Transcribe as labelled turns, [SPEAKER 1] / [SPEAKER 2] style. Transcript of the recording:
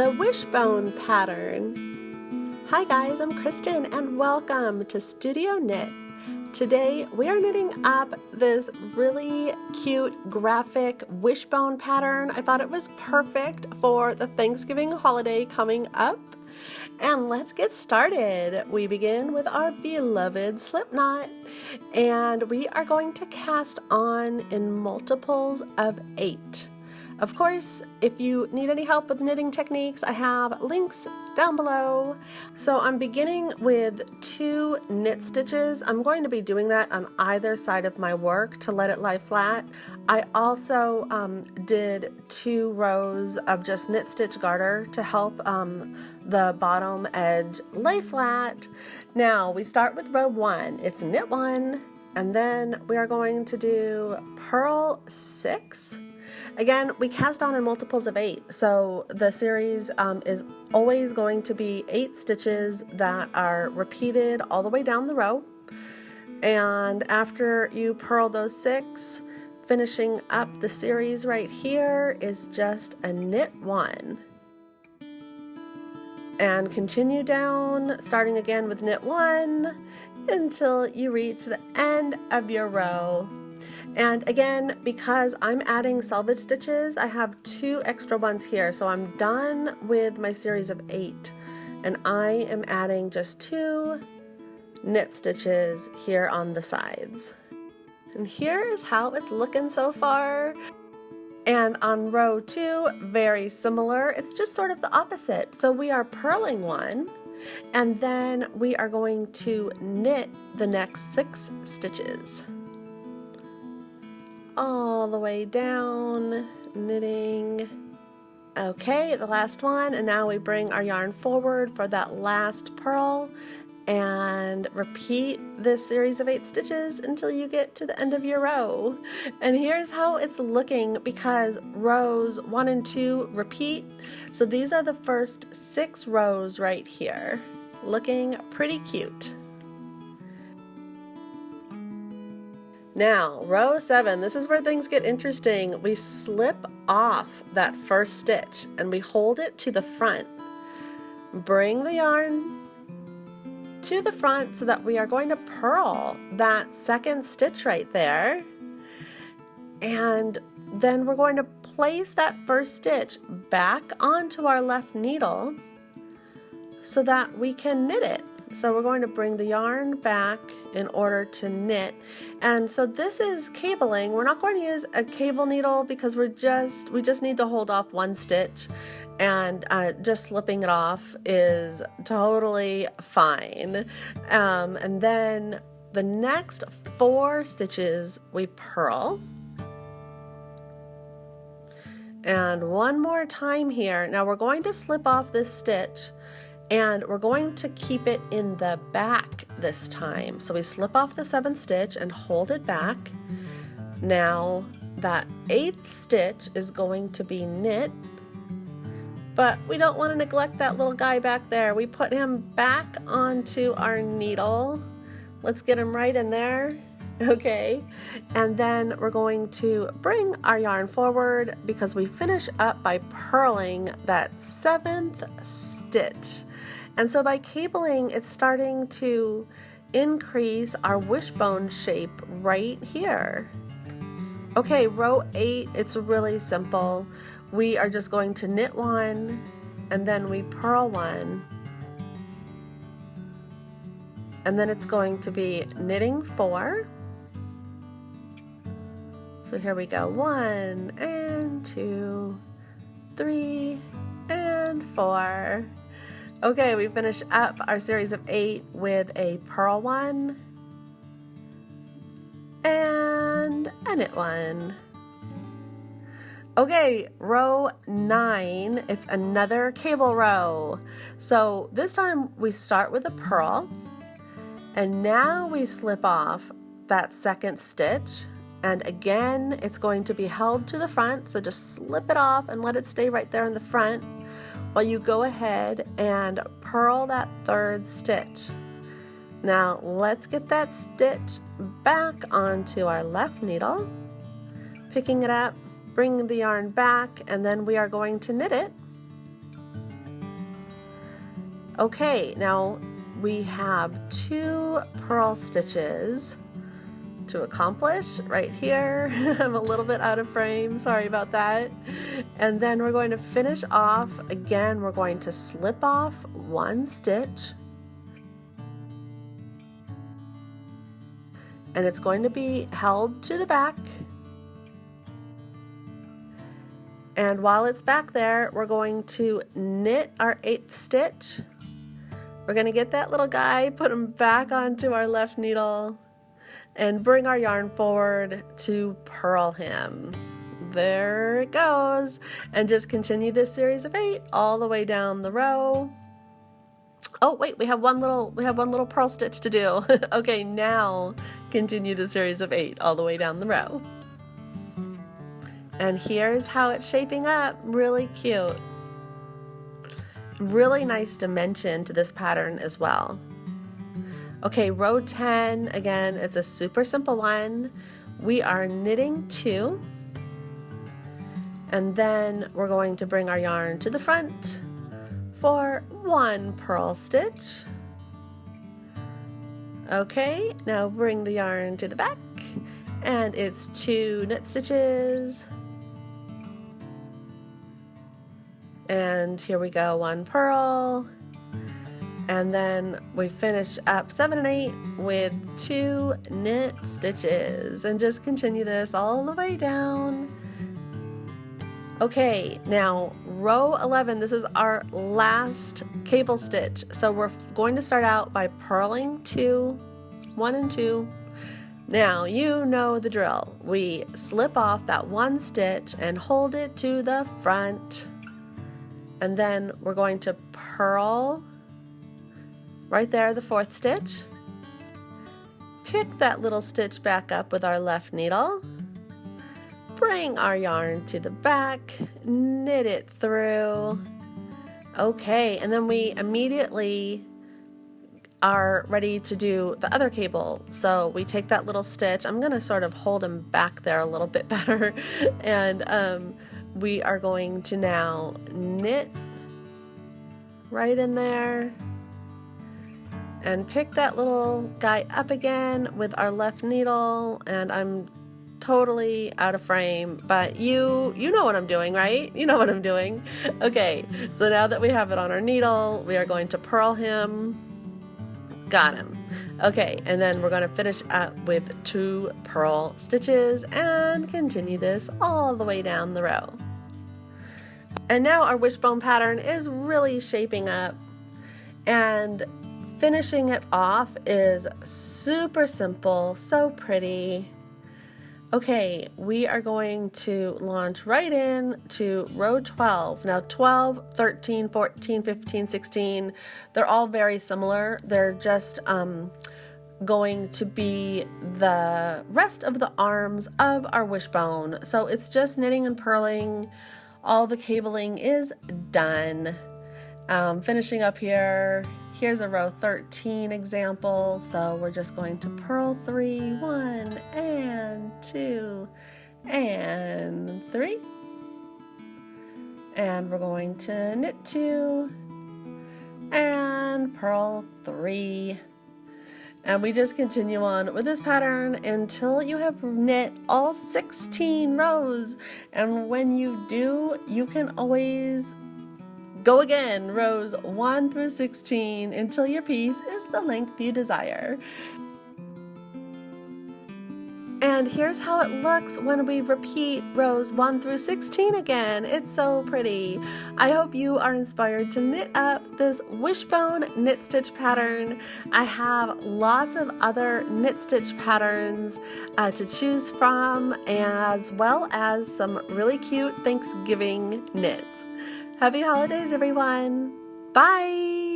[SPEAKER 1] the wishbone pattern. Hi guys, I'm Kristen and welcome to Studio Knit. Today we are knitting up this really cute graphic wishbone pattern. I thought it was perfect for the Thanksgiving holiday coming up. And let's get started. We begin with our beloved slip knot, and we are going to cast on in multiples of 8. Of course, if you need any help with knitting techniques, I have links down below. So I'm beginning with 2 knit stitches. I'm going to be doing that on either side of my work to let it lie flat. I also did 2 rows of just knit stitch garter to help the bottom edge lay flat. Now we start with row 1. It's knit 1, and then we are going to do purl 6. Again, we cast on in multiples of 8, so the series is always going to be 8 stitches that are repeated all the way down the row. And after you purl those 6, finishing up the series right here is just a knit 1. And continue down, starting again with knit 1 until you reach the end of your row. And again, because I'm adding selvage stitches, I have 2 extra ones here. So I'm done with my series of 8, and I am adding just 2 knit stitches here on the sides. And here is how it's looking so far. And on row 2, very similar. It's just sort of the opposite. So we are purling 1, and then we are going to knit the next 6 stitches. All the way down, knitting. Okay, the last one, and now we bring our yarn forward for that last purl and repeat this series of 8 stitches until you get to the end of your row. And here's how it's looking, because rows 1 and 2 repeat. So these are the first 6 rows right here. Looking pretty cute. Now, row 7, this is where things get interesting. We slip off that first stitch and we hold it to the front. Bring the yarn to the front so that we are going to purl that second stitch right there. And then we're going to place that first stitch back onto our left needle so that we can knit it. So we're going to bring the yarn back in order to knit. And so this is cabling. We're not going to use a cable needle because we just need to hold off 1 stitch, and just slipping it off is totally fine. And then the next 4 stitches we purl. And one more time here. Now we're going to slip off this stitch, and we're going to keep it in the back this time. So we slip off the 7th stitch and hold it back. Now that 8th stitch is going to be knit, but we don't want to neglect that little guy back there. We put him back onto our needle. Let's get him right in there. Okay, and then we're going to bring our yarn forward because we finish up by purling that 7th stitch. And so by cabling, it's starting to increase our wishbone shape right here. Okay, row 8, it's really simple. We are just going to knit 1, and then we purl 1. And then it's going to be knitting 4. So here we go, 1 and 2, 3 and 4. Okay, we finish up our series of 8 with a purl 1 and a knit 1. Okay, row 9, it's another cable row. So this time we start with a purl, and now we slip off that 2nd stitch. And again, it's going to be held to the front, so just slip it off and let it stay right there in the front while you go ahead and purl that 3rd stitch. Now let's get that stitch back onto our left needle, picking it up, bring the yarn back, and then we are going to knit it. Okay, now we have 2 purl stitches to accomplish right here. I'm a little bit out of frame, sorry about that. And then we're going to finish off. Again, we're going to slip off 1 stitch, and it's going to be held to the back. And while it's back there, we're going to knit our 8th stitch. We're going to get that little guy, put him back onto our left needle, and bring our yarn forward to purl him. There it goes. And just continue this series of 8 all the way down the row. Oh wait, we have one little purl stitch to do. Okay, now continue the series of 8 all the way down the row. And here's how it's shaping up. Really cute. Really nice dimension to this pattern as well. Okay, row 10, again, it's a super simple one. We are knitting 2, and then we're going to bring our yarn to the front for 1 purl stitch. Okay, now bring the yarn to the back, and it's 2 knit stitches. And here we go, 1 purl. And then we finish up 7 and 8 with 2 knit stitches, and just continue this all the way down. Okay, now row 11, this is our last cable stitch. So we're going to start out by purling 1 and 2. Now you know the drill. We slip off that 1 stitch and hold it to the front. And then we're going to purl right there, the 4th stitch. Pick that little stitch back up with our left needle. Bring our yarn to the back, knit it through. Okay, and then we immediately are ready to do the other cable. So we take that little stitch. I'm gonna sort of hold him back there a little bit better. And we are going to now knit right in there and pick that little guy up again with our left needle. And I'm totally out of frame, but you know what I'm doing, right? You know what I'm doing. Okay, so now that we have it on our needle, we are going to purl him. Got him. Okay, and then we're going to finish up with 2 purl stitches and continue this all the way down the row. And now our wishbone pattern is really shaping up, and finishing it off is super simple, so pretty. Okay, we are going to launch right in to row 12. Now 12, 13, 14, 15, 16, they're all very similar. They're just going to be the rest of the arms of our wishbone. So it's just knitting and purling. All the cabling is done. Finishing up here. Here's a row 13 example. So we're just going to purl 3, 1 and 2 and 3. And we're going to knit 2 and purl 3. And we just continue on with this pattern until you have knit all 16 rows. And when you do, you can always go again, rows 1 through 16, until your piece is the length you desire. And here's how it looks when we repeat rows 1 through 16 again. It's so pretty. I hope you are inspired to knit up this wishbone knit stitch pattern. I have lots of other knit stitch patterns to choose from, as well as some really cute Thanksgiving knits. Happy holidays, everyone. Bye.